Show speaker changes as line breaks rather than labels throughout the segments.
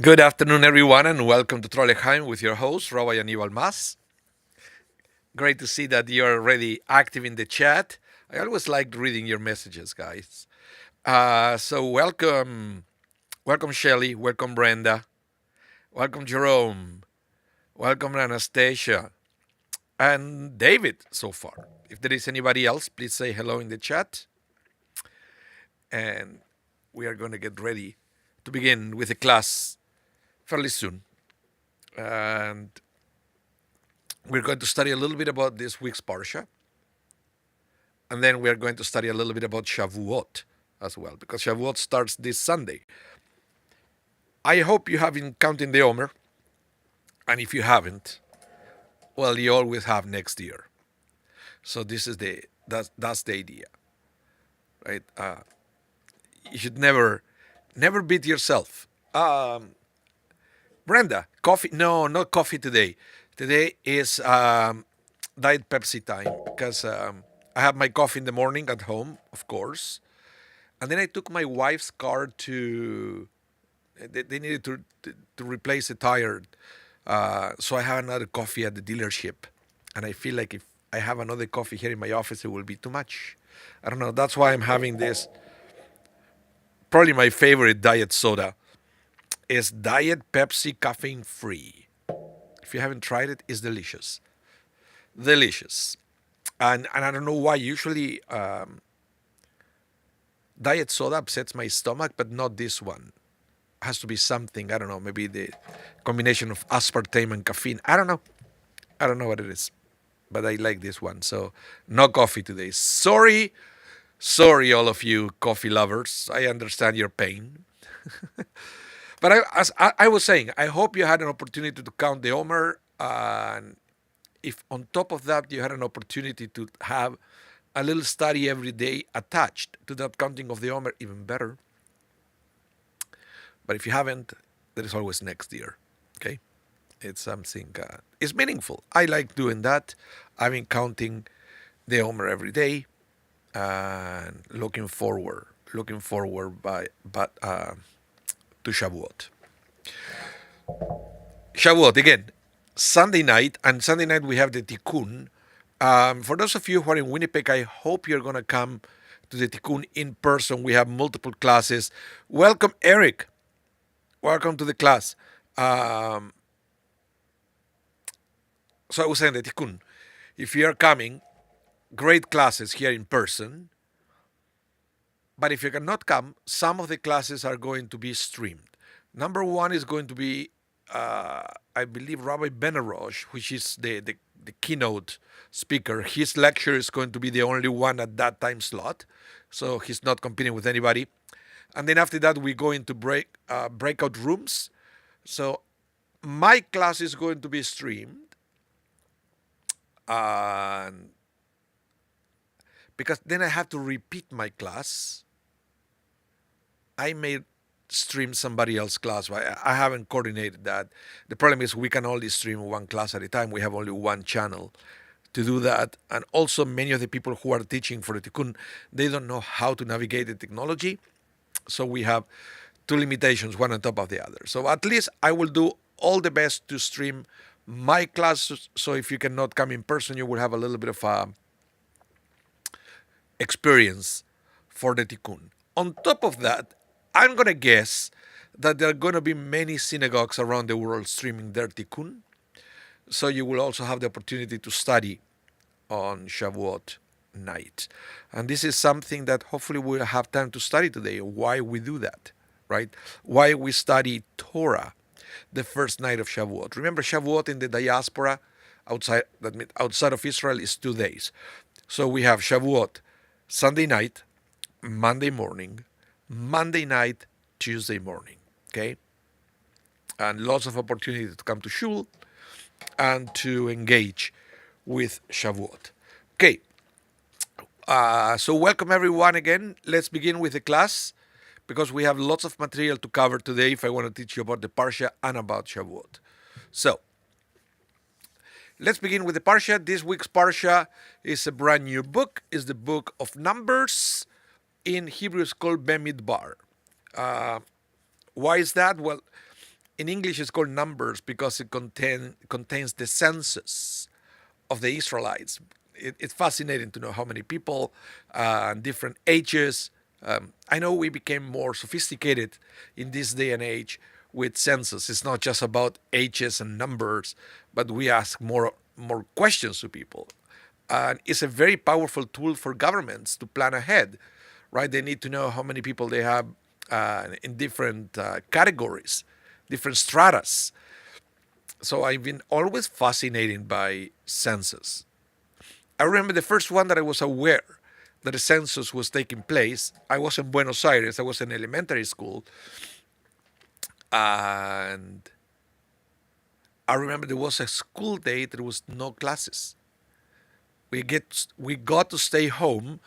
Good afternoon, everyone, and welcome to Trolleheim with your host, Rabbi Anibal. Great to see that you're already active in the chat. I always like reading your messages, guys. So welcome Shelly, welcome Brenda, welcome Jerome, welcome Anastasia, and David so far. If there is anybody else, please say hello in the chat. And we are going to get ready to begin with the class fairly soon. And we're going to study a little bit about this week's Parsha. And then we're going to study a little bit about Shavuot as well, because Shavuot starts this Sunday. I hope you have been counting the Omer. And if you haven't, well, you always have next year. So this is that's the idea, right? You should never beat yourself. Brenda, coffee? No, not coffee today. Today is Diet Pepsi time because I have my coffee in the morning at home, of course, and then I took my wife's car to. They needed to replace a tire, so I have another coffee at the dealership, and I feel like if I have another coffee here in my office, it will be too much. I don't know. That's why I'm having this. Probably my favorite diet soda is Diet Pepsi caffeine free. If you haven't tried it, it's delicious. Delicious. And I don't know why. Usually, diet soda upsets my stomach, but not this one. Has to be something. I don't know. Maybe the combination of aspartame and caffeine. I don't know. I don't know what it is, but I like this one. So no coffee today. Sorry, all of you coffee lovers. I understand your pain. But as I was saying, I hope you had an opportunity to count the Omer, and if on top of that you had an opportunity to have a little study every day attached to that counting of the Omer, even better. But if you haven't, there is always next year. Okay, it's something. It's meaningful. I like doing that. I've been counting the Omer every day, and looking forward to Shavuot. Shavuot again, Sunday night, and Sunday night we have the Tikkun. For those of you who are in Winnipeg, I hope you're going to come to the Tikkun in person. We have multiple classes. Welcome, Eric. Welcome to the class. So I was saying the Tikkun. If you are coming, great classes here in person. But if you cannot come, some of the classes are going to be streamed. Number one is going to be, I believe, Rabbi Benarosh, which is the keynote speaker. His lecture is going to be the only one at that time slot, so he's not competing with anybody. And then after that, we go into breakout rooms. So my class is going to be streamed, and because then I have to repeat my class. I may stream somebody else's class, but I haven't coordinated that. The problem is we can only stream one class at a time. We have only one channel to do that. And also many of the people who are teaching for the Tikkun, they don't know how to navigate the technology. So we have two limitations, one on top of the other. So at least I will do all the best to stream my classes. So if you cannot come in person, you will have a little bit of experience for the Tikkun. On top of that, I'm going to guess that there are going to be many synagogues around the world streaming their Tikkun. So you will also have the opportunity to study on Shavuot night. And this is something that hopefully we'll have time to study today, why we do that, right? Why we study Torah the first night of Shavuot. Remember, Shavuot in the diaspora outside of Israel is 2 days. So we have Shavuot Sunday night, Monday morning, Monday night, Tuesday morning, okay? And lots of opportunity to come to shul and to engage with Shavuot. Okay, so welcome everyone again. Let's begin with the class because we have lots of material to cover today if I want to teach you about the Parsha and about Shavuot. So, let's begin with the Parsha. This week's Parsha is a brand new book. It's the book of Numbers. In Hebrew, it's called Bemidbar. Why is that? Well, in English it's called Numbers because it contains the census of the Israelites. It's fascinating to know how many people and different ages. I know we became more sophisticated in this day and age with census. It's not just about ages and numbers, but we ask more questions to people. And it's a very powerful tool for governments to plan ahead, right? They need to know how many people they have in different categories, different stratas. So I've been always fascinated by census. I remember the first one that I was aware that a census was taking place. I was in Buenos Aires. I was in elementary school, and I remember there was a school day. There was no classes. We got to stay home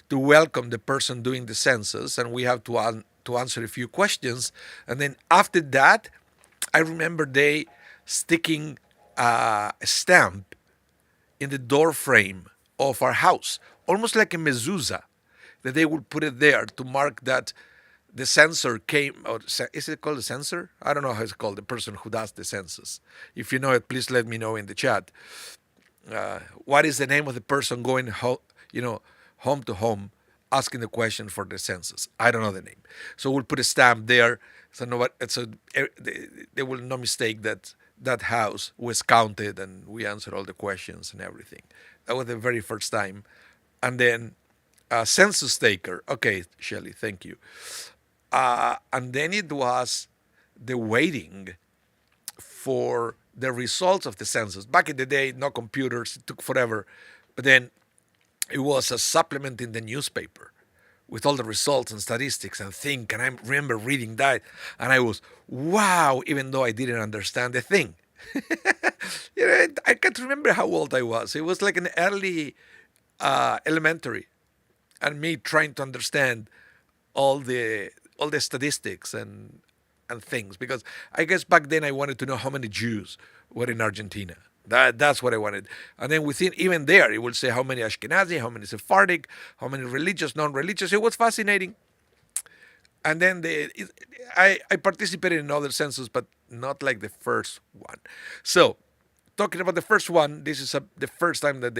to welcome the person doing the census, and we have to answer a few questions. And then after that, I remember they sticking a stamp in the door frame of our house, almost like a mezuzah, that they would put it there to mark that the censor came. Or is it called a censor? I don't know how it's called. The person who does the census. If you know it, please let me know in the chat. What is the name of the person going home to home asking the question for the census? I don't know the name. So we'll put a stamp there so they will no mistake that that house was counted and we answered all the questions and everything. That was the very first time. And then census taker. Okay, Shelley, thank you. And then it was the waiting for the results of the census. Back in the day, no computers, it took forever. But then it was a supplement in the newspaper with all the results and statistics and things. And I remember reading that, and I was, wow, even though I didn't understand the thing. I can't remember how old I was. It was like an early elementary, and me trying to understand all the statistics and things, because I guess back then I wanted to know how many Jews were in Argentina. That's what I wanted. And then within, even there, it would say how many Ashkenazi, how many Sephardic, how many religious, non-religious. It was fascinating. And then I participated in other census, but not like the first one. So, talking about the first one, this is the first time that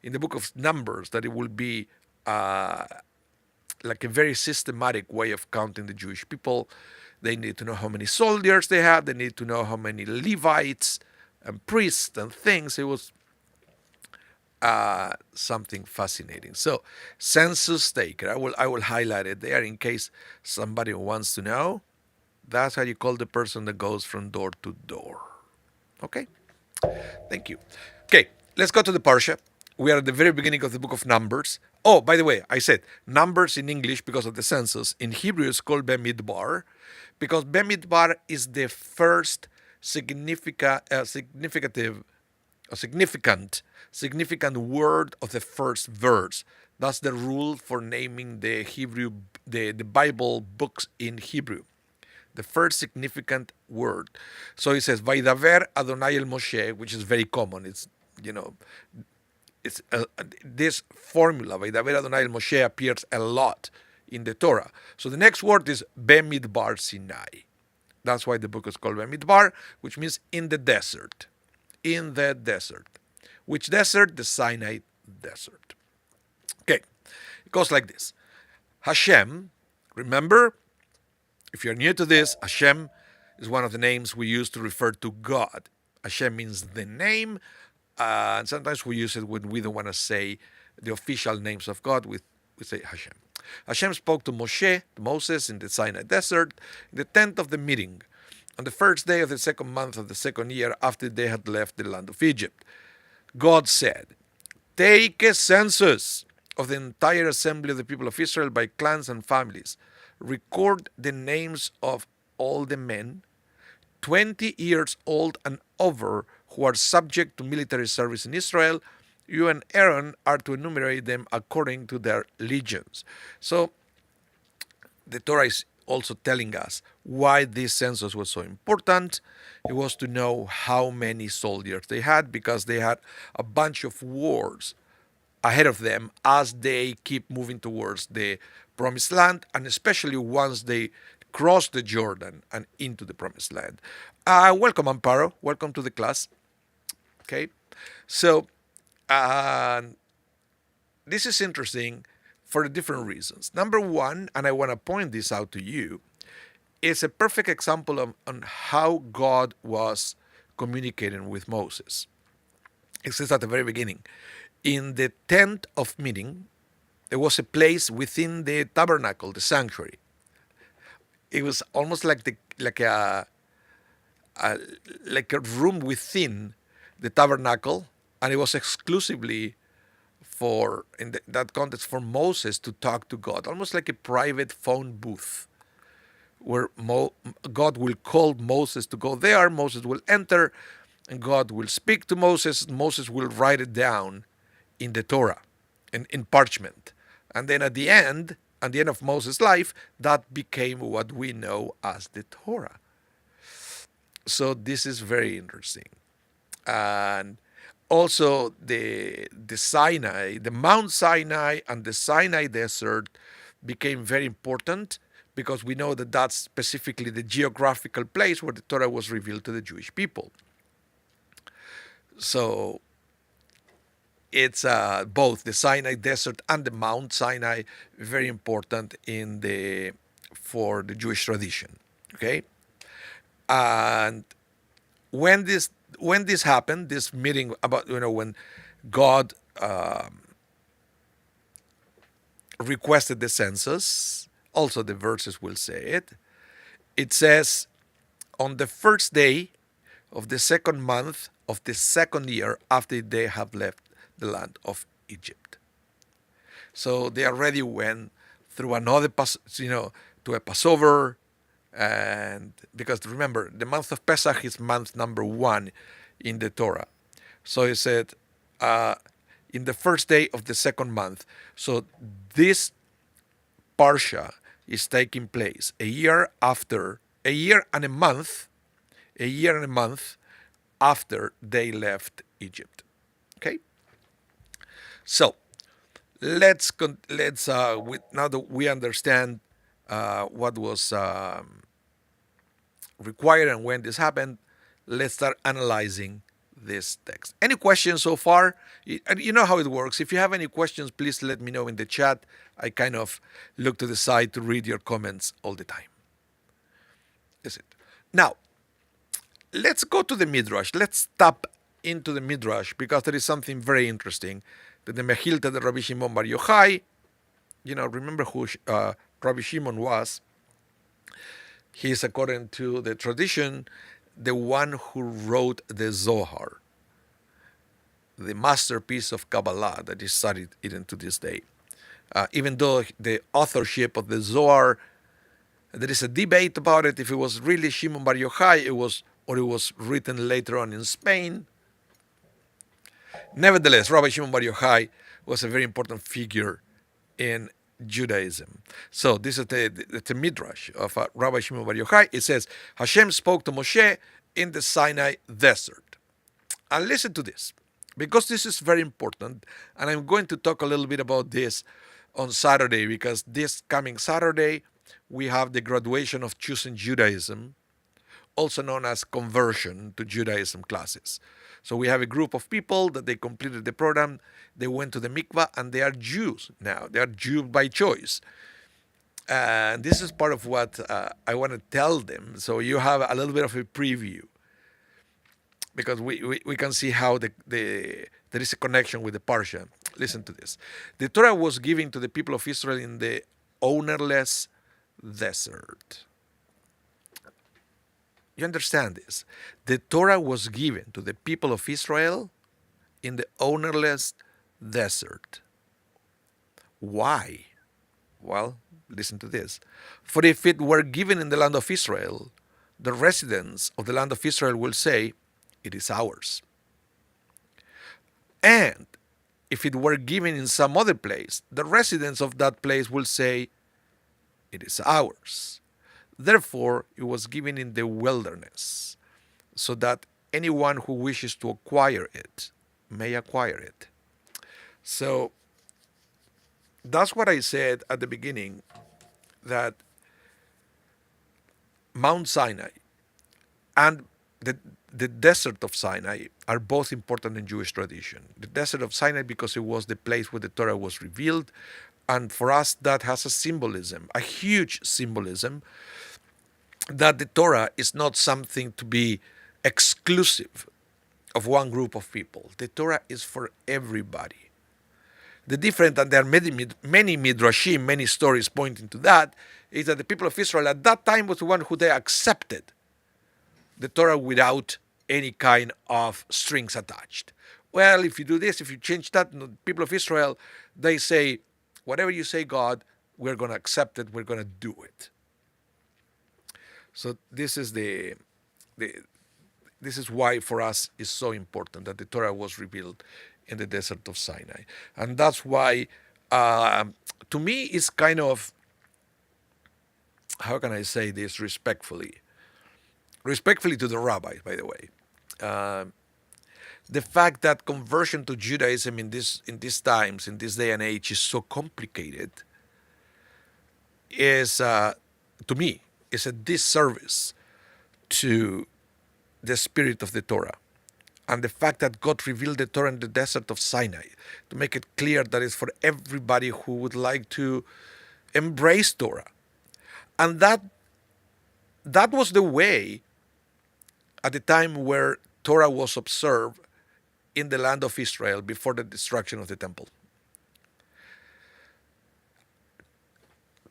in the book of Numbers, that it will be like a very systematic way of counting the Jewish people. They need to know how many soldiers they have. They need to know how many Levites and priests and things. It was something fascinating. So, census taker. I will highlight it there in case somebody wants to know. That's how you call the person that goes from door to door. Okay? Thank you. Okay, let's go to the Parsha. We are at the very beginning of the book of Numbers. Oh, by the way, I said Numbers in English because of the census. In Hebrew, it's called Bemidbar because Bemidbar is the first significant word of the first verse. That's the rule for naming the Bible books in Hebrew. The first significant word. So it says, Vaidaver Adonai el Moshe, which is very common. It's this formula, Vaidaver Adonai el Moshe, appears a lot in the Torah. So the next word is Bemidbar Sinai. That's why the book is called Bemidbar, which means in the desert. In the desert. Which desert? The Sinai desert. Okay, it goes like this. Hashem, remember, if you're new to this, Hashem is one of the names we use to refer to God. Hashem means the name, and sometimes we use it when we don't want to say the official names of God. We say Hashem. Hashem spoke to Moses in the Sinai desert, in the tent of the meeting, on the first day of the second month of the second year after they had left the land of Egypt. God said, take a census of the entire assembly of the people of Israel by clans and families. Record the names of all the men 20 years old and over who are subject to military service in Israel. You and Aaron are to enumerate them according to their legions. So the Torah is also telling us why this census was so important. It was to know how many soldiers they had, because they had a bunch of wars ahead of them as they keep moving towards the promised land, and especially once they cross the Jordan and into the promised land. Welcome, Amparo. Welcome to the class. Okay. So, uh, this is interesting for different reasons. Number one, and I want to point this out to you, is a perfect example of on how God was communicating with Moses. It says at the very beginning, in the tent of meeting, there was a place within the tabernacle, the sanctuary. It was almost like a like a room within the tabernacle, and it was exclusively for that context for Moses to talk to God, almost like a private phone booth where God will call Moses to go there. Moses will enter, and God will speak to Moses. Moses will write it down in the Torah, in parchment, and then at the end of Moses' life, that became what we know as the Torah. So this is very interesting. And also the Sinai, the Mount Sinai and the Sinai Desert became very important because we know that that's specifically the geographical place where the Torah was revealed to the Jewish people. So it's both the Sinai Desert and the Mount Sinai very important for the Jewish tradition. Okay, and when this happened, this meeting about when God requested the census, also the verses will say it. It says, on the first day of the second month of the second year after they have left the land of Egypt. So they already went through another to a Passover, and because remember the month of Pesach is month number 1 in the Torah. So he said in the first day of the second month. So this parsha is taking place a year and a month after they left Egypt. Okay. So let's now that we understand what was required and when this happened, let's start analyzing this text. Any questions so far? You know how it works. If you have any questions, please let me know in the chat. I kind of look to the side to read your comments all the time. Is it? Now, let's go to the Midrash. Let's tap into the Midrash because there is something very interesting. That the Mechilta de Rabbi Shimon Bar Yochai, remember who Rabbi Shimon was. He is, according to the tradition, the one who wrote the Zohar, the masterpiece of Kabbalah that is studied even to this day. Even though the authorship of the Zohar, there is a debate about it, if it was really Shimon Bar Yochai, it was written later on in Spain. Nevertheless, Rabbi Shimon Bar Yochai was a very important figure in Judaism. So this is the Midrash of Rabbi Shimon Bar Yochai. It says, Hashem spoke to Moshe in the Sinai desert. And listen to this, because this is very important, and I'm going to talk a little bit about this on Saturday, because this coming Saturday, we have the graduation of Choosing Judaism, also known as conversion to Judaism classes. So we have a group of people that they completed the program, they went to the mikvah, and they are Jews now. They are Jews by choice. And this is part of what I want to tell them. So you have a little bit of a preview, because we can see how there is a connection with the Parsha. Listen to this. The Torah was given to the people of Israel in the ownerless desert. You understand this? The Torah was given to the people of Israel in the ownerless desert. Why? Well, listen to this. For if it were given in the land of Israel, the residents of the land of Israel will say, it is ours. And if it were given in some other place, the residents of that place will say, it is ours. Therefore, it was given in the wilderness, so that anyone who wishes to acquire it may acquire it. So that's what I said at the beginning, that Mount Sinai and the desert of Sinai are both important in Jewish tradition. The desert of Sinai because it was the place where the Torah was revealed, and for us that has a symbolism, a huge symbolism, that the Torah is not something to be exclusive of one group of people. The Torah is for everybody. The difference, and there are many midrashim, many stories pointing to that, is that the people of Israel at that time was the one who they accepted the Torah without any kind of strings attached. Well, if you do this, if you change that, the people of Israel, they say, whatever you say, God, we're going to accept it, we're going to do it. So this is this is why for us it's so important that the Torah was revealed in the desert of Sinai. And that's why, to me, it's kind of, how can I say this respectfully? Respectfully to the rabbis, by the way. The fact that conversion to Judaism in these times, in this day and age, is so complicated is, to me, is a disservice to the spirit of the Torah. And the fact that God revealed the Torah in the desert of Sinai to make it clear that it's for everybody who would like to embrace Torah. And that was the way at the time where Torah was observed in the land of Israel before the destruction of the temple.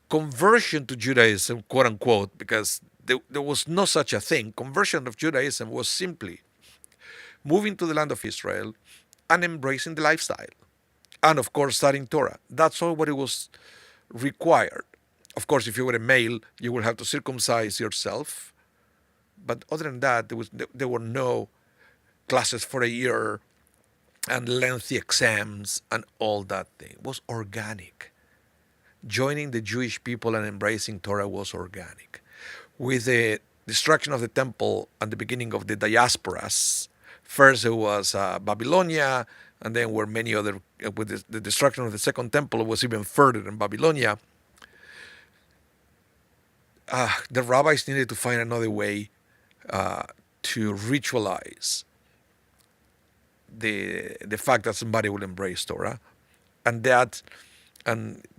Conversion to Judaism, quote unquote, because there was no such a thing. Conversion of Judaism was simply moving to the land of Israel and embracing the lifestyle. And of course, studying Torah. That's all what it was required. Of course, if you were a male, you would have to circumcise yourself. But other than that, there were no classes for a year and lengthy exams and all that thing. It was organic. Joining the Jewish people and embracing Torah was organic. With the destruction of the temple and the beginning of the diasporas, first it was Babylonia, and then were many other, with the destruction of the second temple, it was even further in Babylonia. The rabbis needed to find another way to ritualize the fact that somebody will embrace Torah, and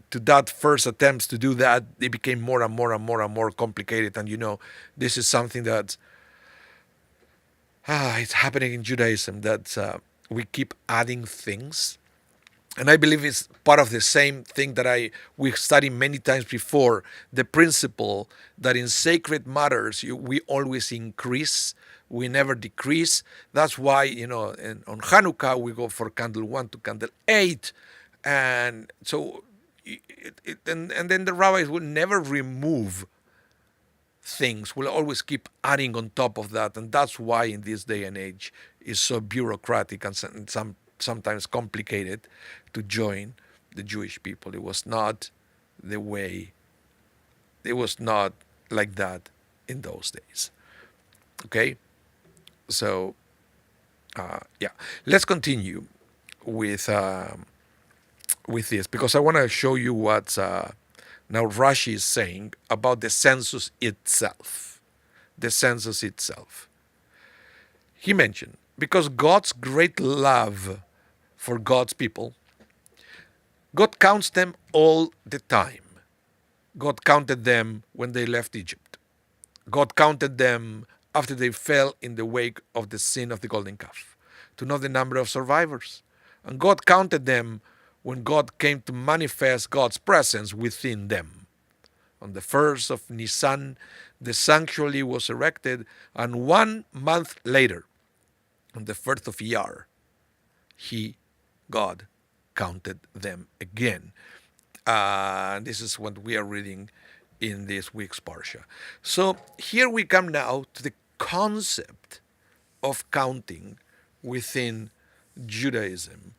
to that first attempts to do that, it became more and more and more and more complicated. And this is something that it's happening in Judaism, that we keep adding things. And I believe it's part of the same thing that we've studied many times before, the principle that in sacred matters we always increase, we never decrease. That's why, on Hanukkah we go for candle 1 to candle 8. And so, and then the rabbis will never remove things, will always keep adding on top of that. And that's why in this day and age is so bureaucratic and sometimes complicated to join the Jewish people. It was not like that in those days. Okay? So, let's continue with this, because I want to show you what now Rashi is saying about the census itself. The census itself. He mentioned, because God's great love for God's people, God counts them all the time. God counted them when they left Egypt. God counted them after they fell in the wake of the sin of the golden calf, to know the number of survivors. And God counted them when God came to manifest God's presence within them. On the 1st of Nisan, the sanctuary was erected, and 1 month later, on the 1st of Iyar, God, counted them again. This is what we are reading in this week's Parsha. So here we come now to the concept of counting within Judaism.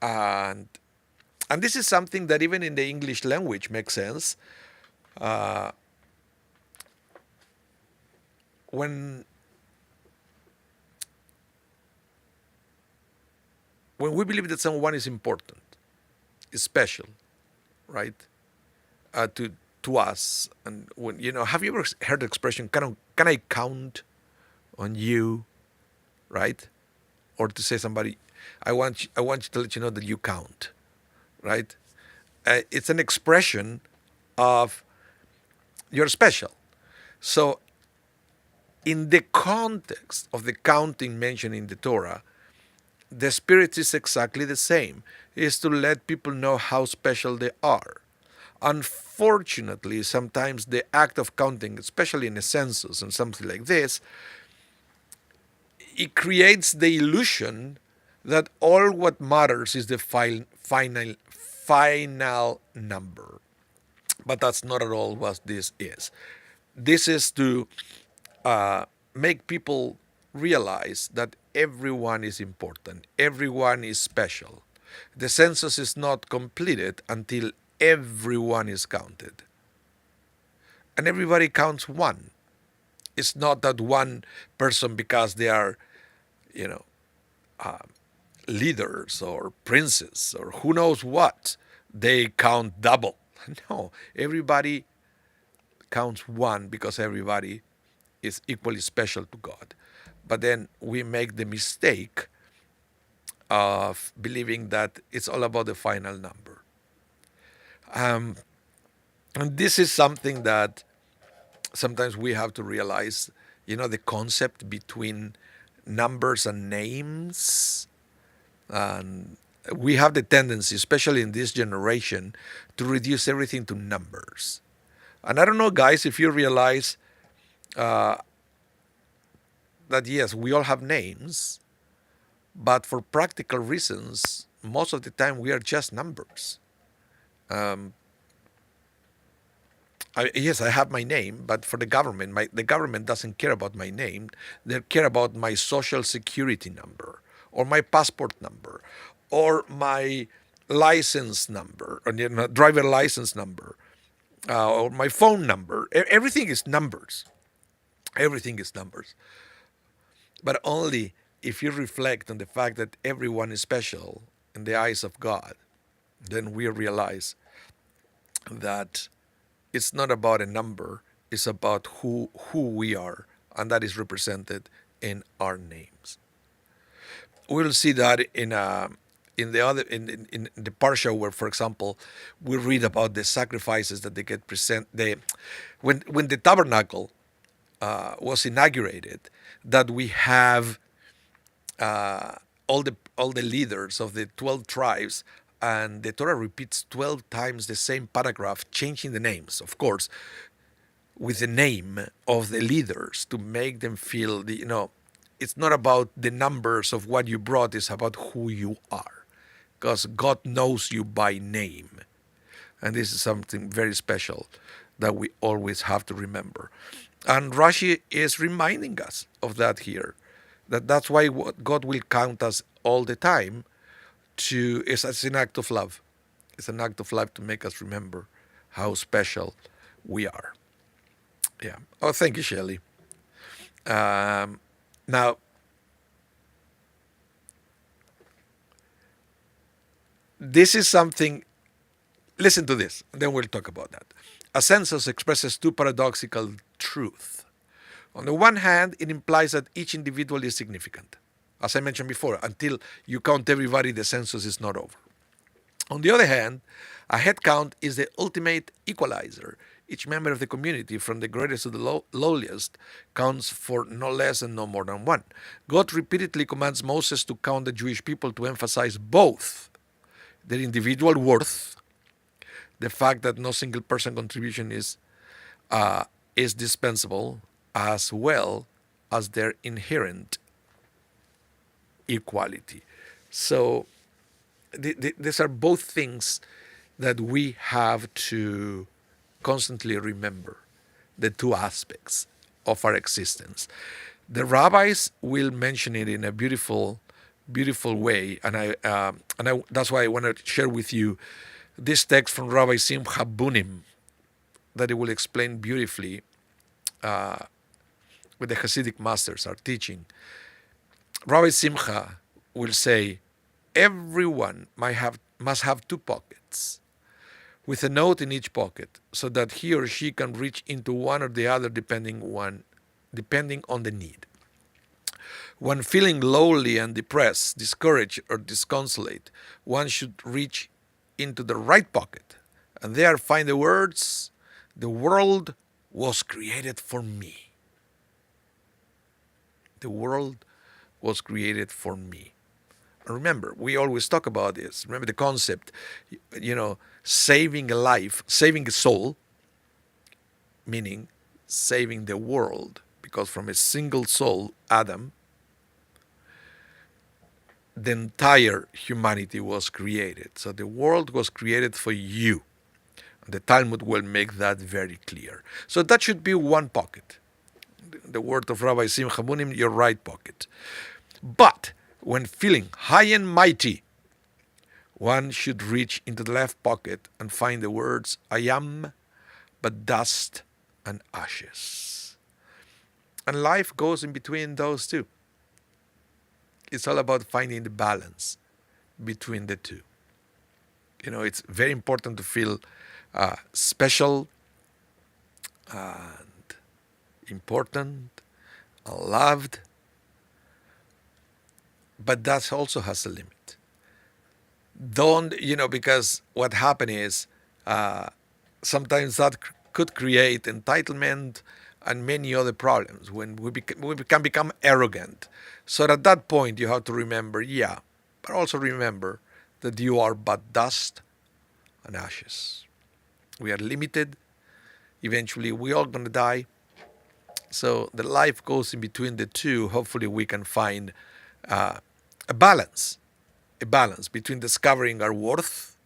And this is something that even in the English language makes sense. When we believe that someone is important, is special, right? To to us. And when have you ever heard the expression, can I count on you, right? Or to say somebody, I want you to let you know that you count, right? It's an expression of you're special. So in the context of the counting mentioned in the Torah, the spirit is exactly the same. It is to let people know how special they are. Unfortunately, sometimes the act of counting, especially in a census and something like this, it creates the illusion that all what matters is the final number. But that's not at all what this is. This is to make people realize that everyone is important, everyone is special. The census is not completed until everyone is counted. And everybody counts one. It's not that one person, because they are, you know, leaders or princes or who knows what, they count double. No, everybody counts one because everybody is equally special to God. But then we make the mistake of believing that it's all about the final number. And this is something that sometimes we have to realize, the concept between numbers and names. And we have the tendency, especially in this generation, to reduce everything to numbers. And I don't know, guys, if you realize that yes, we all have names, but for practical reasons, most of the time we are just numbers. Yes, I have my name, but for the government, the government doesn't care about my name. They care about my social security number, or my passport number, or my license number, or driver license number, or my phone number. Everything is numbers. Everything is numbers. But only if you reflect on the fact that everyone is special in the eyes of God, then we realize that it's not about a number, it's about who we are, and that is represented in our names. We'll see that in the parsha where, for example, we read about the sacrifices that they get present. When the tabernacle was inaugurated, that we have all the leaders of the 12 tribes, and the Torah repeats 12 times the same paragraph, changing the names, of course, with the name of the leaders to make them feel it's not about the numbers of what you brought, it's about who you are, because God knows you by name. And this is something very special that we always have to remember. And Rashi is reminding us of that here, that's why God will count us all the time. It's an act of love. It's an act of love to make us remember how special we are. Yeah. Oh, thank you, Shelley. Now, this is something. Listen to this, and then we'll talk about that. A census expresses two paradoxical truths. On the one hand, it implies that each individual is significant. As I mentioned before, until you count everybody, the census is not over. On the other hand, a head count is the ultimate equalizer. Each member of the community, from the greatest to the lowliest, counts for no less and no more than one. God repeatedly commands Moses to count the Jewish people to emphasize both their individual worth, the fact that no single person contribution is dispensable, as well as their inherent equality. So these are both things that we have to constantly remember, the two aspects of our existence. The rabbis will mention it in a beautiful way, and that's why I want to share with you this text from Rabbi Simcha Bunim, that it will explain beautifully what the Hasidic masters are teaching. Rabbi Simcha will say, everyone must have two pockets. with a note in each pocket so that he or she can reach into one or the other depending on the need. When feeling lonely and depressed, discouraged, or disconsolate, one should reach into the right pocket and there find the words, "The world was created for me." The world was created for me. Remember, we always talk about this. Remember the concept, saving a life, saving a soul, meaning saving the world, because from a single soul, Adam, the entire humanity was created. So the world was created for you. And the Talmud will make that very clear. So that should be one pocket. The word of Rabbi Simcha Bunim, your right pocket. But when feeling high and mighty, one should reach into the left pocket and find the words, "I am but dust and ashes." And life goes in between those two. It's all about finding the balance between the two. It's very important to feel special and important and loved, but that also has a limit. Don't, because what happened is sometimes that could create entitlement and many other problems when we can become arrogant. So at that point, you have to remember, but also remember that you are but dust and ashes. We are limited. Eventually, we all going to die. So the life goes in between the two. Hopefully, we can find a balance between discovering our worth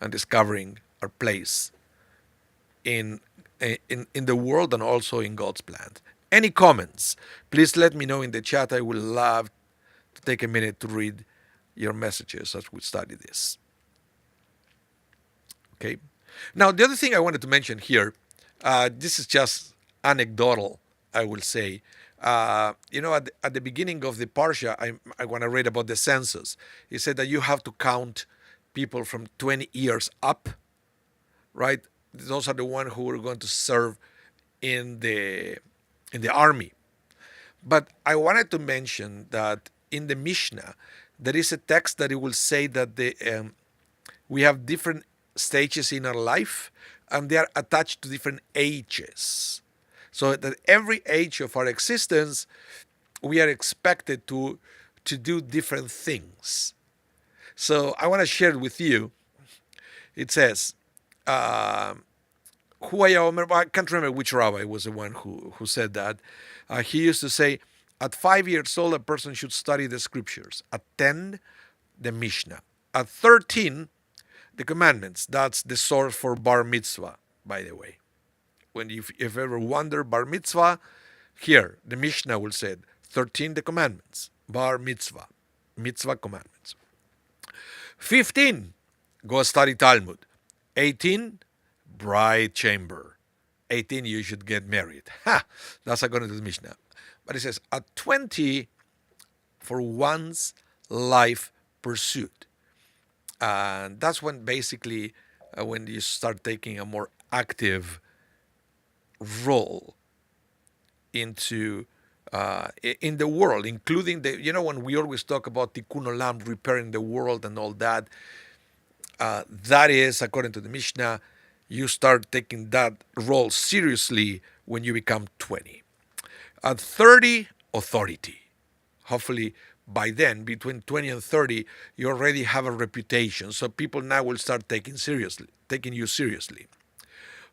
and discovering our place in the world and also in God's plan. Any comments? Please let me know in the chat. I would love to take a minute to read your messages as we study this. Okay. Now, the other thing I wanted to mention here, this is just anecdotal, I will say. At the beginning of the Parsha, I want to read about the census. He said that you have to count people from 20 years up, right? Those are the ones who are going to serve in the army. But I wanted to mention that in the Mishnah, there is a text that it will say that we have different stages in our life, and they are attached to different ages. So that every age of our existence, we are expected to do different things. So I want to share with you. It says, I can't remember which rabbi was the one who said that. He used to say, at 5 years old, a person should study the scriptures. At 10, the Mishnah. At 13, the commandments. That's the source for bar mitzvah, by the way. When if you ever wonder bar mitzvah, here the Mishnah will say 13 the commandments, bar mitzvah, mitzvah commandments. 15, go study Talmud. 18, bride chamber. 18, you should get married. That's according to the Mishnah. But it says at 20, for one's life pursuit. And that's when basically when you start taking a more active role into in the world, including when we always talk about tikkun olam, repairing the world and all that, that is, according to the Mishnah, you start taking that role seriously when you become 20. At 30, authority. Hopefully by then, between 20 and 30, you already have a reputation, so people now will start taking you seriously.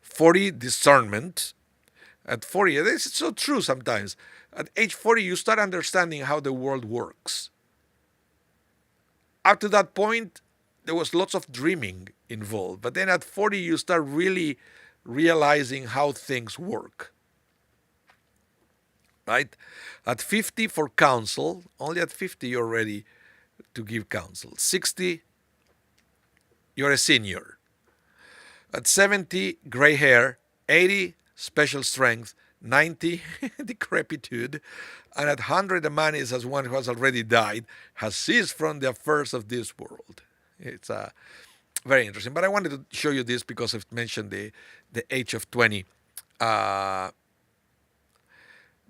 40, discernment. At 40, this is so true sometimes. At age 40, you start understanding how the world works. Up to that point, there was lots of dreaming involved. But then at 40, you start really realizing how things work. Right? At 50, for counsel. Only at 50, you're ready to give counsel. 60, you're a senior. At 70, gray hair. 80, special strength. 90, decrepitude. And at 100, a man is as one who has already died, has ceased from the affairs of this world. It's Very interesting. But I wanted to show you this because I've mentioned the age of 20. Uh,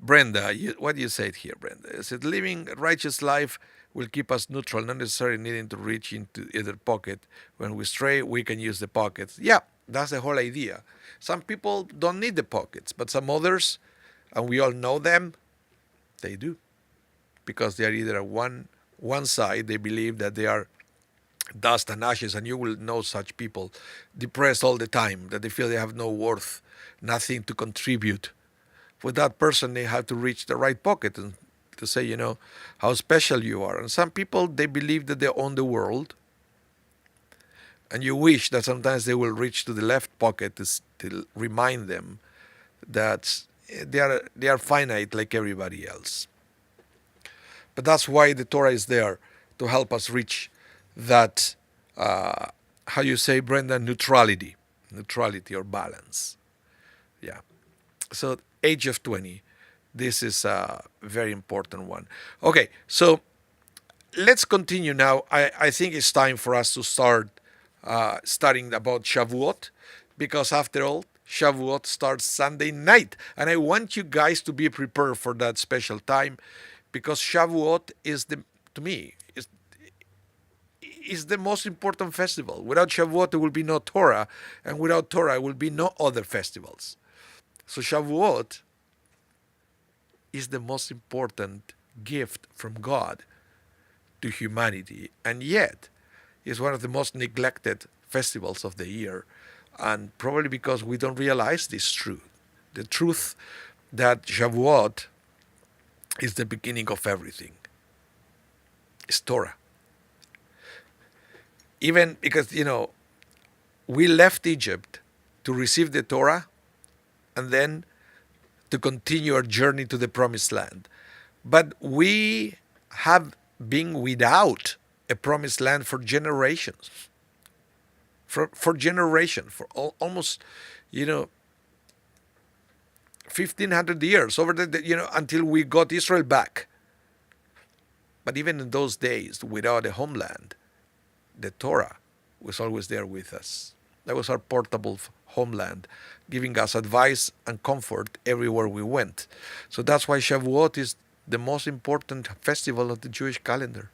Brenda, what do you say here, Brenda? Is it living a righteous life will keep us neutral, not necessarily needing to reach into either pocket. When we stray, we can use the pockets. Yeah, that's the whole idea. Some people don't need the pockets, but some others, and we all know them, they do. Because they are either one side, they believe that they are dust and ashes, and you will know such people depressed all the time, that they feel they have no worth, nothing to contribute. For that person, they have to reach the right pocket and to say, how special you are. And some people, they believe that they own the world, and you wish that sometimes they will reach to the left pocket to remind them that they are finite like everybody else. But that's why the Torah is there, to help us reach that, how you say, Brenda, neutrality or balance. Yeah. So age of 20, this is a very important one. Okay, so let's continue now. I think it's time for us to start studying about Shavuot, because after all, Shavuot starts Sunday night. And I want you guys to be prepared for that special time, because Shavuot is, to me, is the most important festival. Without Shavuot, there will be no Torah, and without Torah, there will be no other festivals. So Shavuot is the most important gift from God to humanity, and yet is one of the most neglected festivals of the year, and probably because we don't realize this truth. The truth that Shavuot is the beginning of everything. It's Torah. Even because, we left Egypt to receive the Torah and then to continue our journey to the promised land. But we have been without a promised land for generations. For generations, for almost, 1,500 years, over until we got Israel back. But even in those days, without a homeland, the Torah was always there with us. That was our portable homeland, giving us advice and comfort everywhere we went. So that's why Shavuot is the most important festival of the Jewish calendar,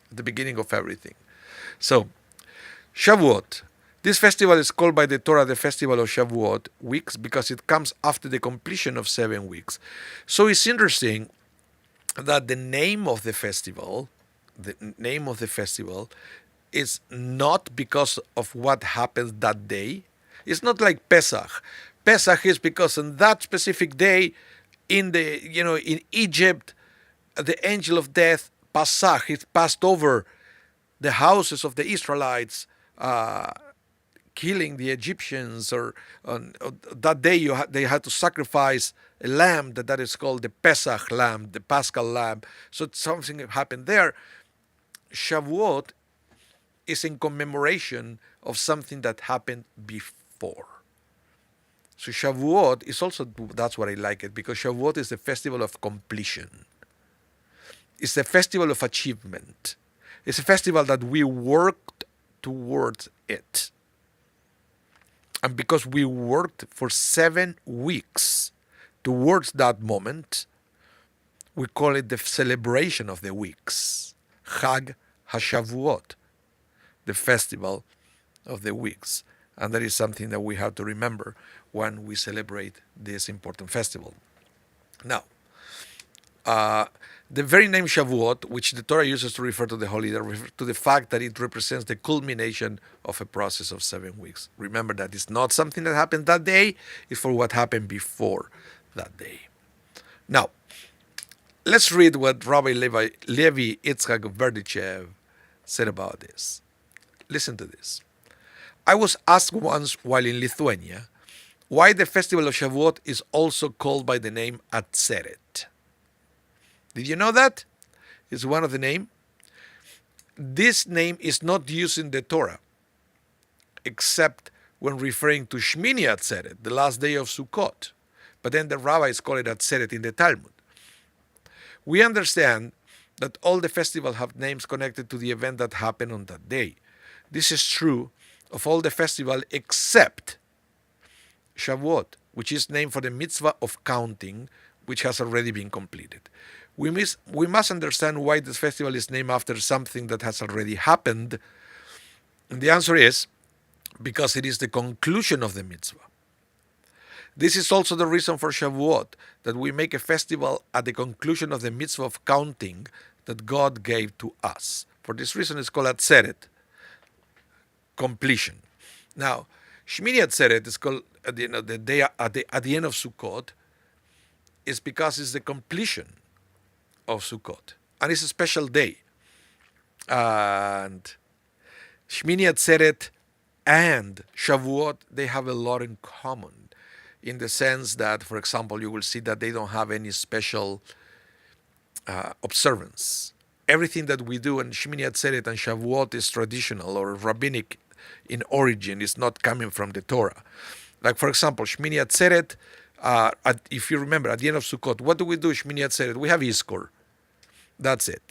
the beginning of everything. So, Shavuot. This festival is called by the Torah the festival of Shavuot weeks because it comes after the completion of 7 weeks. So it's interesting that the name of the festival is not because of what happens that day. It's not like Pesach. Pesach is because on that specific day, in Egypt, the angel of death, Pasach, it passed over the houses of the Israelites, killing the Egyptians, or on that day they had to sacrifice a lamb that is called the Pesach lamb, the Paschal lamb. So something happened there. Shavuot is in commemoration of something that happened before. So Shavuot is also, that's what I like it, because Shavuot is the festival of completion. It's a festival of achievement. It's a festival that we worked towards it. And because we worked for 7 weeks towards that moment, we call it the celebration of the weeks. Chag HaShavuot, the festival of the weeks. And that is something that we have to remember when we celebrate this important festival. Now, the very name Shavuot, which the Torah uses to refer to the holiday, refers to the fact that it represents the culmination of a process of 7 weeks. Remember that it's not something that happened that day, it's for what happened before that day. Now, let's read what Rabbi Levi Yitzchak Verdichev said about this. Listen to this. I was asked once while in Lithuania why the festival of Shavuot is also called by the name Atzeret. Did you know that? It's one of the name. This name is not used in the Torah, except when referring to Shmini Atzeret, the last day of Sukkot. But then the rabbis call it Atzeret in the Talmud. We understand that all the festivals have names connected to the event that happened on that day. This is true of all the festival except Shavuot, which is named for the mitzvah of counting, which has already been completed. We must understand why this festival is named after something that has already happened. And the answer is because it is the conclusion of the mitzvah. This is also the reason for Shavuot, that we make a festival at the conclusion of the mitzvah of counting that God gave to us. For this reason, it's called Atzeret, completion. Now, Shmini Atzeret is called the day at the end of Sukkot, is because it's the completion of Sukkot, and it's a special day. And Shmini Atzeret and Shavuot, they have a lot in common, in the sense that, for example, you will see that they don't have any special observance. Everything that we do in Shmini Atzeret and Shavuot is traditional or rabbinic in origin. It's not coming from the Torah. Like, for example, Shmini Atzeret, if you remember, at the end of Sukkot, what do we do Shmini Atzeret? We have Iskor. That's it.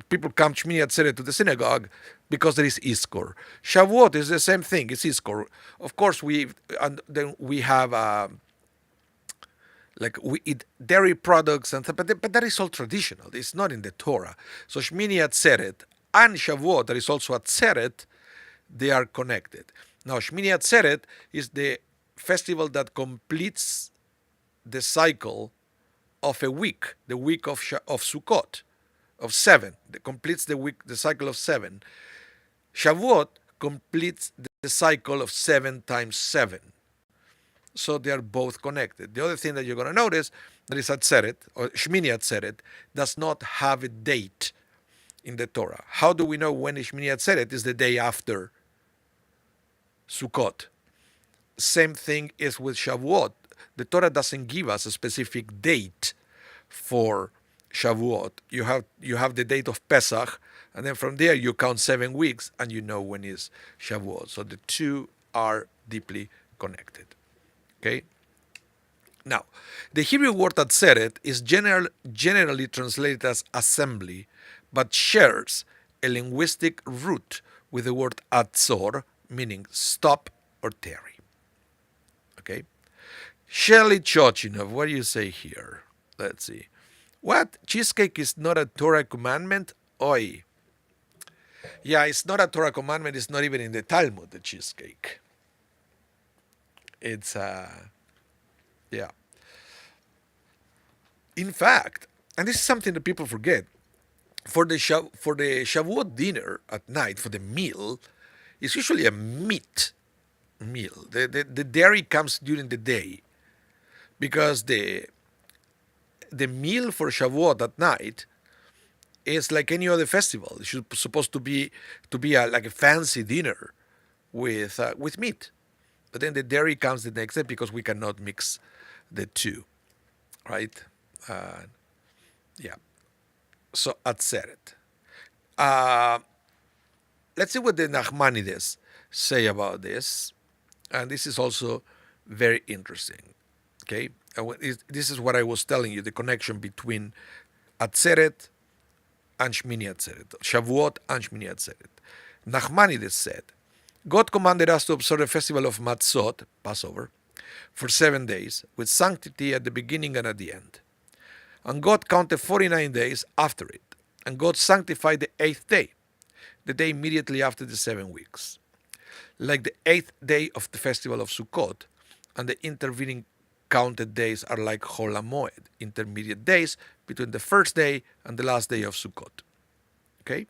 People come Shmini Atzeret to the synagogue because there is Iskor. Shavuot is the same thing. It's Iskor. Of course, then we have we eat dairy products, but that is all traditional. It's not in the Torah. So Shmini Atzeret and Shavuot, that is also Atzeret, they are connected. Now, Shmini Atzeret is the festival that completes the cycle of a week, the week of Sukkot, of 7. It completes the cycle of 7. Shavuot completes the cycle of 7 times 7. So they are both connected. The other thing that you're going to notice, that is Atzeret, or Shmini Atzeret, does not have a date in the Torah. How do we know when Shmini Atzeret is the day after Sukkot? Same thing is with Shavuot. The Torah doesn't give us a specific date for Shavuot. You have the date of Pesach, and then from there you count 7 weeks, and you know when is Shavuot. So the two are deeply connected. Okay. Now, the Hebrew word Atzeret is generally translated as assembly, but shares a linguistic root with the word Atzor, meaning stop or tarry. Okay. Shirley Chochinov, what do you say here? Let's see. What? Cheesecake is not a Torah commandment? Oi. Yeah, it's not a Torah commandment. It's not even in the Talmud, the cheesecake. It's, yeah. In fact, and this is something that people forget, for the Shavuot dinner at night, for the meal, it's usually a meat meal. The dairy comes during the day, because the meal for Shavuot at night is like any other festival. It's supposed to be like a fancy dinner with meat. But then the dairy comes the next day because we cannot mix the two, right? Yeah. So Atzeret. Let's see what the Nachmanides say about this. And this is also very interesting. Okay? This is what I was telling you, the connection between Atzeret and Shmini Atzeret, Shavuot and Shmini Atzeret. Nachmanides said, God commanded us to observe the festival of Matzot, Passover, for 7 days, with sanctity at the beginning and at the end. And God counted 49 days after it. And God sanctified the 8th day, the day immediately after the 7 weeks. Like the 8th day of the festival of Sukkot, and the intervening counted days are like Chol HaMoed, intermediate days between the first day and the last day of Sukkot. Okay?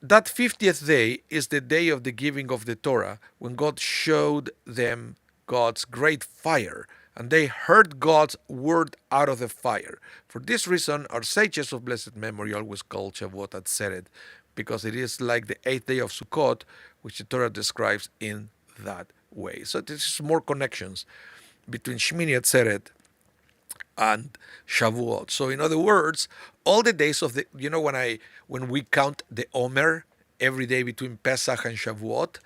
That 50th day is the day of the giving of the Torah, when God showed them God's great fire, and they heard God's word out of the fire. For this reason, our sages of blessed memory always call Shavuot Atzeret, because it is like the 8th day of Sukkot, which the Torah describes in that way. So this is more connections between Shmini Atzeret and Shavuot. So in other words, all the days of the, when we count the Omer every day between Pesach and Shavuot,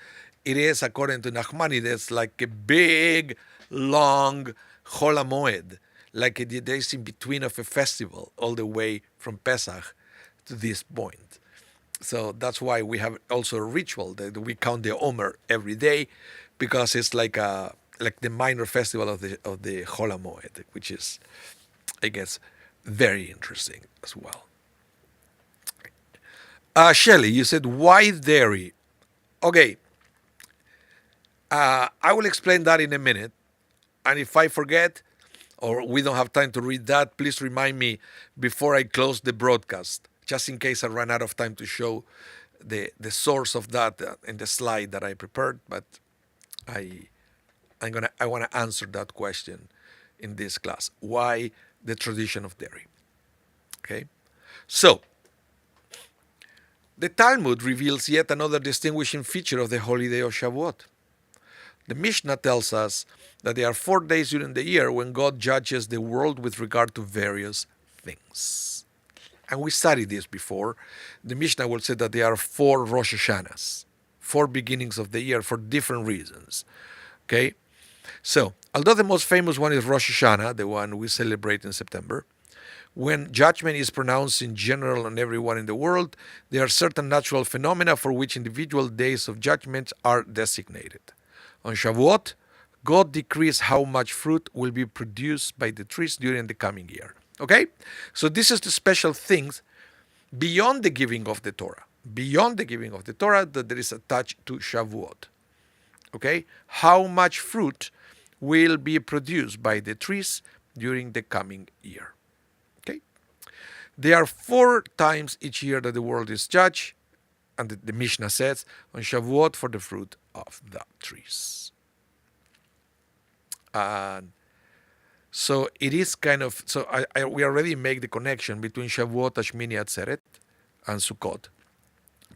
it is, according to Nachmanides, like a big, long Chol HaMoed, like the days in between of a festival, all the way from Pesach to this point. So that's why we have also a ritual that we count the Omer every day, because it's like the minor festival of the Chol HaMoed, which is, I guess, very interesting as well. Shelley, you said why dairy? Okay, I will explain that in a minute. And if I forget or we don't have time to read that, please remind me before I close the broadcast, just in case I run out of time to show the source of that in the slide that I prepared. But I I want to answer that question in this class. Why the tradition of dairy? Okay, so the Talmud reveals yet another distinguishing feature of the holiday of Shavuot. The Mishnah tells us that there are 4 days during the year when God judges the world with regard to various things. And we studied this before. The Mishnah will say that there are 4 Rosh Hashanahs, 4 beginnings of the year for different reasons. Okay? So, although the most famous one is Rosh Hashanah, the one we celebrate in September, when judgment is pronounced in general on everyone in the world, there are certain natural phenomena for which individual days of judgment are designated. On Shavuot, God decrees how much fruit will be produced by the trees during the coming year. Okay? So this is the special things beyond the giving of the Torah. Beyond the giving of the Torah that there is attached to Shavuot. Okay? How much fruit will be produced by the trees during the coming year. Okay? There are 4 times each year that the world is judged, and the Mishnah says, on Shavuot for the fruit of the trees. And so it is kind of, so we already make the connection between Shavuot, Hashmini Atzeret, and Sukkot.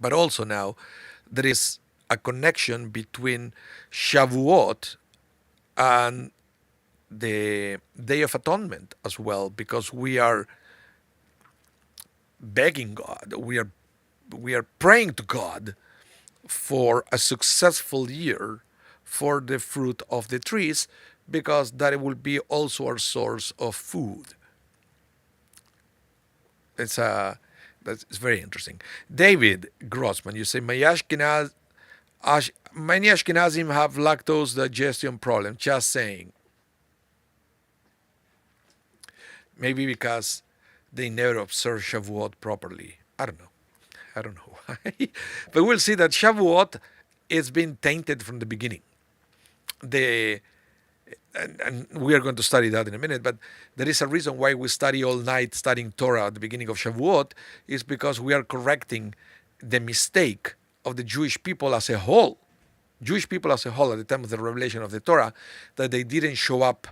But also now, there is a connection between Shavuot and the Day of Atonement as well, because we are begging God, we are praying to God for a successful year for the fruit of the trees, because that will be also our source of food. That's very interesting. David Grossman, you say many Ashkenazim have lactose digestion problem. Just saying. Maybe because they never observe Shavuot properly. I don't know why. But we'll see that Shavuot is been tainted from the beginning. And we are going to study that in a minute, but there is a reason why we study all night studying Torah at the beginning of Shavuot, is because we are correcting the mistake of the Jewish people as a whole. Jewish people as a whole at the time of the revelation of the Torah, that they didn't show up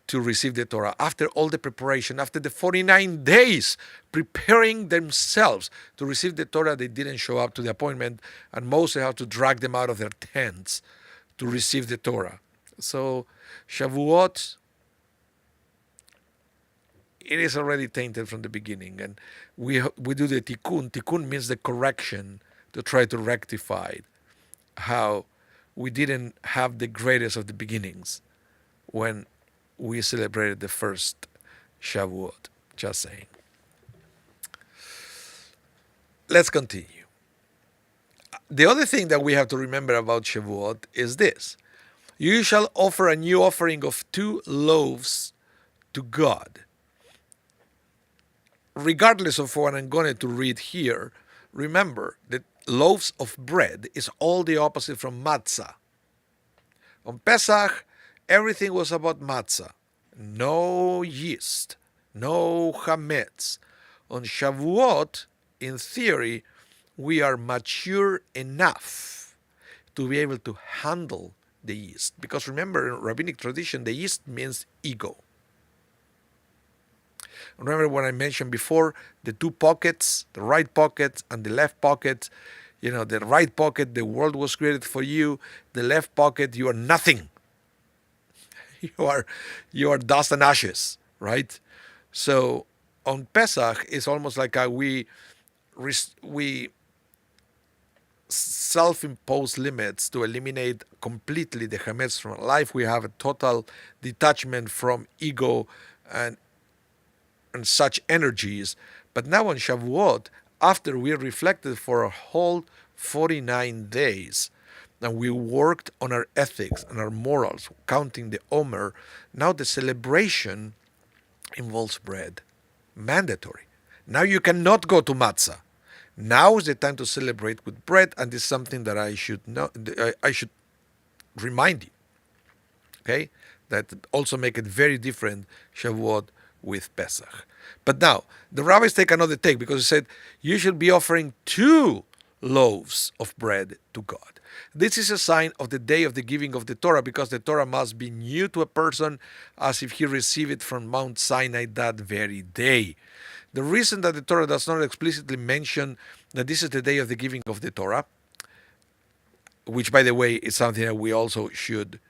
to receive the Torah. After all the preparation, after the 49 days preparing themselves to receive the Torah, they didn't show up to the appointment, and Moses had to drag them out of their tents to receive the Torah. So Shavuot, it is already tainted from the beginning, and we do the tikkun. Tikkun means the correction, to try to rectify how we didn't have the greatest of the beginnings when we celebrated the first Shavuot. Just saying. Let's continue. The other thing that we have to remember about Shavuot is this. You shall offer a new offering of 2 loaves to God. Regardless of what I'm going to read here, remember that loaves of bread is all the opposite from matzah. On Pesach, everything was about matzah. No yeast, no chametz. On Shavuot, in theory, we are mature enough to be able to handle the yeast. Because remember, in rabbinic tradition, the yeast means ego. Remember what I mentioned before, the 2 pockets, the right pocket and the left pocket. The right pocket, the world was created for you. The left pocket, you are nothing. You are dust and ashes, right? So on Pesach, it's almost like we self-imposed limits to eliminate completely the chametz from our life. We have a total detachment from ego and such energies. But now on Shavuot, after we reflected for a whole 49 days and we worked on our ethics and our morals, counting the Omer, now the celebration involves bread. Mandatory. Now you cannot go to matzah. Now is the time to celebrate with bread, and this is something that I should know. I should remind you. Okay, that also make it very different Shavuot with Pesach. But now the rabbis take another take because they said you should be offering 2 loaves of bread to God. This is a sign of the day of the giving of the Torah, because the Torah must be new to a person as if he received it from Mount Sinai that very day. The reason that the Torah does not explicitly mention that this is the day of the giving of the Torah, which by the way is something that we also should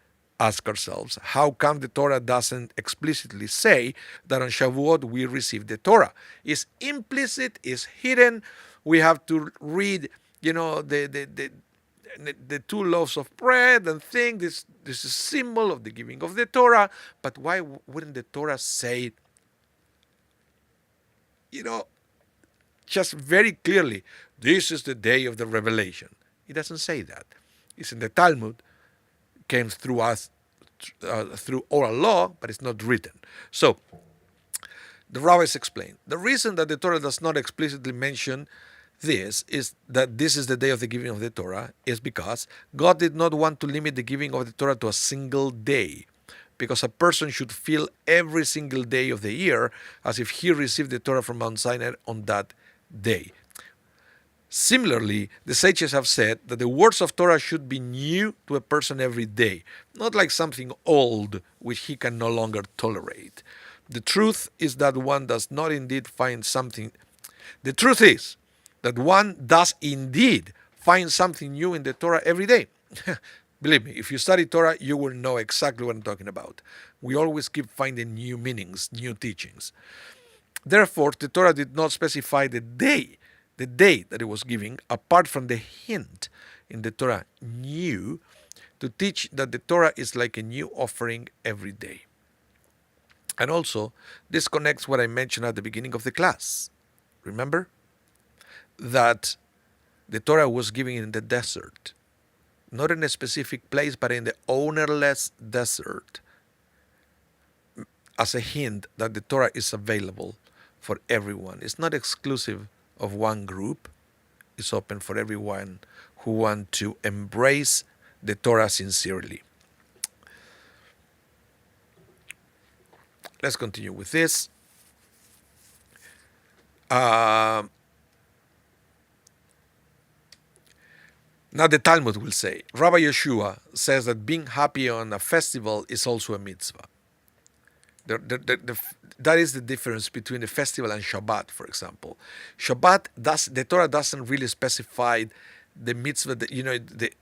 ask ourselves, how come the Torah doesn't explicitly say that on Shavuot we receive the Torah? It's implicit, it's hidden. We have to read, the 2 loaves of bread and think this is a symbol of the giving of the Torah. But why wouldn't the Torah say, just very clearly, this is the day of the revelation? It doesn't say that. It's in the Talmud, came through us through oral law, but it's not written. So the rabbis explain the reason that the Torah does not explicitly mention this is that this is the day of the giving of the Torah is because God did not want to limit the giving of the Torah to a single day, because a person should feel every single day of the year as if he received the Torah from Mount Sinai on that day. Similarly, the sages have said that the words of Torah should be new to a person every day, not like something old which he can no longer tolerate. The truth is that one does indeed find something new in the Torah every day. Believe me, if you study Torah, you will know exactly what I'm talking about. We always keep finding new meanings, new teachings. Therefore, the Torah did not specify the day that it was giving, apart from the hint in the Torah, new, to teach that the Torah is like a new offering every day. And also, this connects what I mentioned at the beginning of the class. Remember? That the Torah was given in the desert, not in a specific place, but in the ownerless desert, as a hint that the Torah is available for everyone. It's not exclusive of one group. It's open for everyone who want to embrace the Torah sincerely. Let's continue with this. Now the Talmud will say, Rabbi Yeshua says that being happy on a festival is also a mitzvah. That is the difference between a festival and Shabbat, for example. The Torah doesn't really specify the mitzvah, the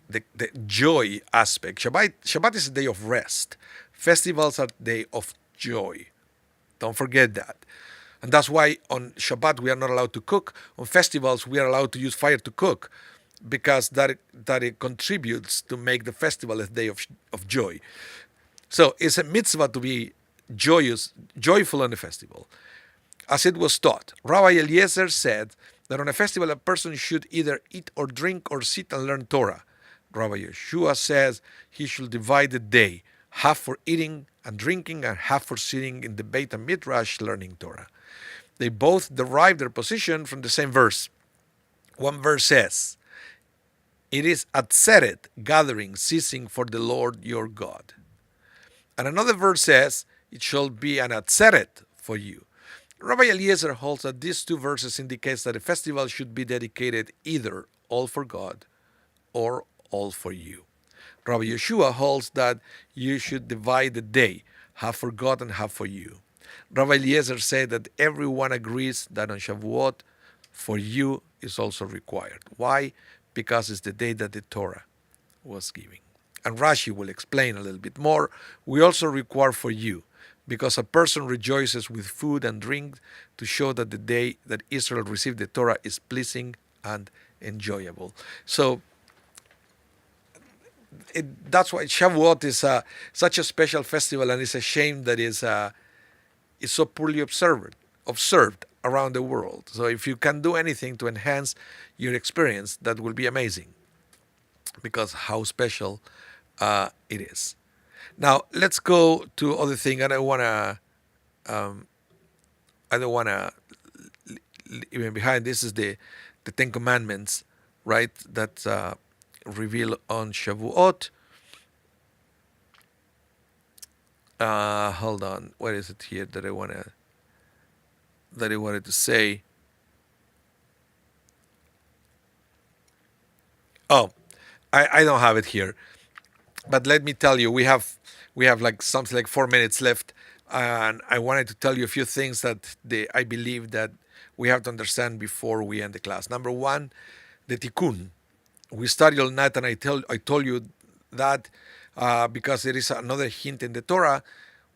joy aspect. Shabbat is a day of rest. Festivals are a day of joy. Don't forget that. And that's why on Shabbat we are not allowed to cook. On festivals we are allowed to use fire to cook, because that it contributes to make the festival a day of joy. So it's a mitzvah to be joyful on a festival, as it was taught. Rabbi Eliezer said that on a festival a person should either eat or drink or sit and learn Torah. Rabbi Yeshua says he should divide the day, half for eating and drinking and half for sitting in the Beit HaMidrash learning Torah. They both derive their position from the same verse. One verse says, it is atzeret, gathering, ceasing for the Lord your God. And another verse says, it shall be an atzeret for you. Rabbi Eliezer holds that these 2 verses indicates that a festival should be dedicated either all for God or all for you. Rabbi Yeshua holds that you should divide the day, half for God and half for you. Rabbi Eliezer said that everyone agrees that on Shavuot, for you is also required. Why? Because it's the day that the Torah was given. And Rashi will explain a little bit more. We also require for you, because a person rejoices with food and drink to show that the day that Israel received the Torah is pleasing and enjoyable. So that's why Shavuot is such a special festival, and it's a shame that it's so poorly observed. around the world. So if you can do anything to enhance your experience, that will be amazing, because how special it is. Now let's go to other thing. I don't wanna even behind. This is the Ten Commandments, right? That reveal on Shavuot. Hold on. What is it here that I wanted to say? Oh, I don't have it here. But let me tell you, we have like something like 4 minutes left, and I wanted to tell you a few things that I believe that we have to understand before we end the class. Number one, the tikkun. We studied all night, and I told you that because there is another hint in the Torah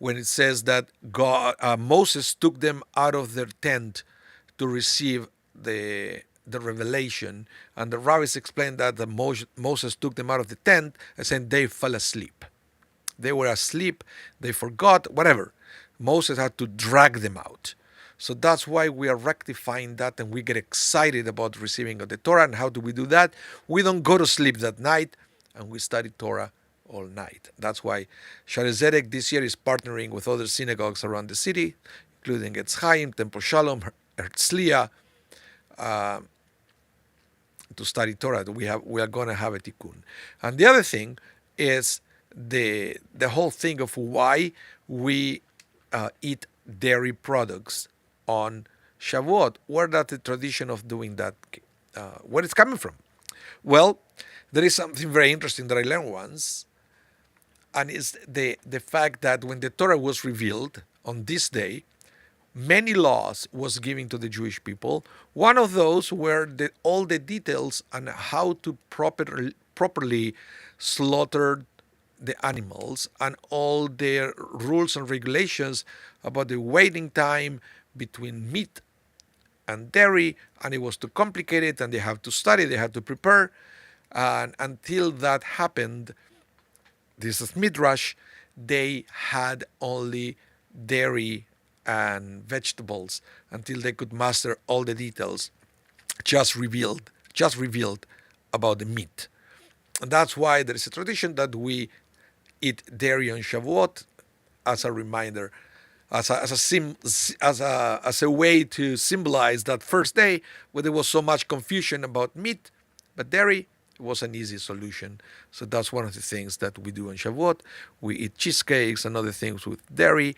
when it says that Moses took them out of their tent to receive the revelation, and the rabbis explained that Moses took them out of the tent and said they fell asleep. They were asleep, they forgot, whatever. Moses had to drag them out. So that's why we are rectifying that, and we get excited about receiving of the Torah. And how do we do that? We don't go to sleep that night, and we study Torah all night. That's why Shaare Zedek this year is partnering with other synagogues around the city, including Etz Chaim, Temple Shalom, Herzliya, to study Torah. We are going to have a tikkun. And the other thing is the whole thing of why we eat dairy products on Shavuot. Where that the tradition of doing that, where it's coming from? Well, there is something very interesting that I learned once, and it's the fact that when the Torah was revealed on this day, many laws was given to the Jewish people. One of those were all the details on how to properly slaughter the animals, and all their rules and regulations about the waiting time between meat and dairy, and it was too complicated, and they have to study, they had to prepare, and until that happened, this is Midrash, they had only dairy and vegetables until they could master all the details just revealed about the meat. And that's why there is a tradition that we eat dairy on Shavuot as a reminder, as a way to symbolize that first day where there was so much confusion about meat, but dairy was an easy solution. So that's one of the things that we do on Shavuot. We eat cheesecakes and other things with dairy.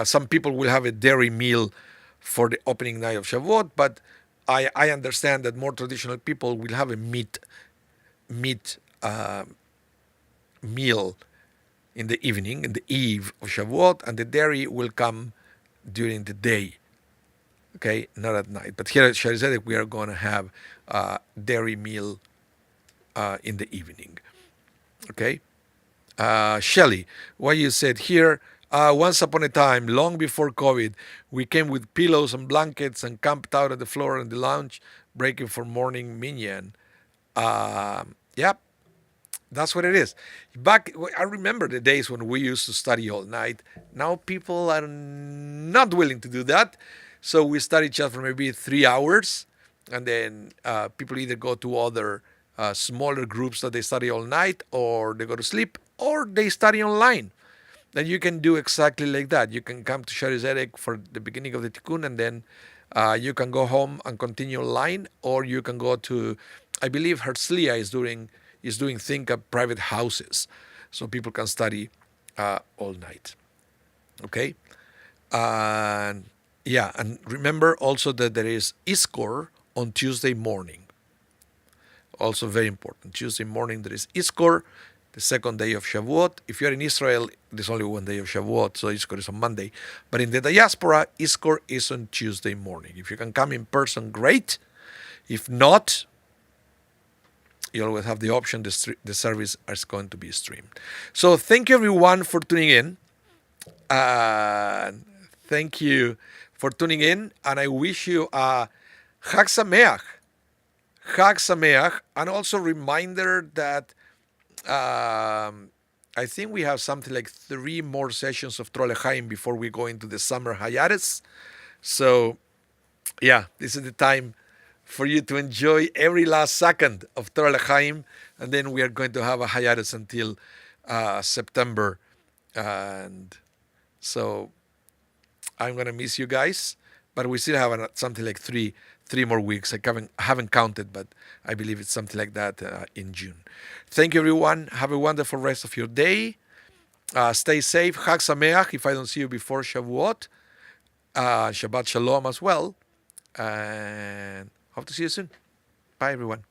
Some people will have a dairy meal for the opening night of Shavuot, but I understand that more traditional people will have a meat meal in the evening, in the eve of Shavuot, and the dairy will come during the day, okay, not at night. But here at Shaare Zedek, we are going to have a dairy meal in the evening, okay? Shelly, what you said here, once upon a time, long before COVID, we came with pillows and blankets and camped out on the floor in the lounge, breaking for morning minyan. Yep, that's what it is. I remember the days when we used to study all night. Now people are not willing to do that. So we study just for maybe 3 hours. And then people either go to other smaller groups that they study all night, or they go to sleep, or they study online. Then you can do exactly like that. You can come to Shaare Zedek for the beginning of the Tikkun, and then you can go home and continue online, or you can go to, I believe Herzliya is doing think of private houses, so people can study all night. Okay, and yeah, and remember also that there is Iskor on Tuesday morning. Also very important. Tuesday morning there is Iskor, the second day of Shavuot. If you're in Israel, there's only one day of Shavuot, so Iskor is on Monday. But in the diaspora, Iskor is on Tuesday morning. If you can come in person, great. If not, you always have the option. The service is going to be streamed. So thank you everyone for tuning in. Thank you for tuning in, and I wish you a Chag Sameach. Chag Sameach, and also reminder that I think we have something like 3 more sessions of Trollechaim before we go into the summer hiatus. So yeah, this is the time for you to enjoy every last second of Torah L'Chaim, and then we are going to have a hiatus until September, and so I'm gonna miss you guys, but we still have something like three more weeks. I haven't counted, but I believe it's something like that in June. Thank you, everyone. Have a wonderful rest of your day. Stay safe. Chag Sameach if I don't see you before Shavuot. Shabbat Shalom as well. And hope to see you soon. Bye, everyone.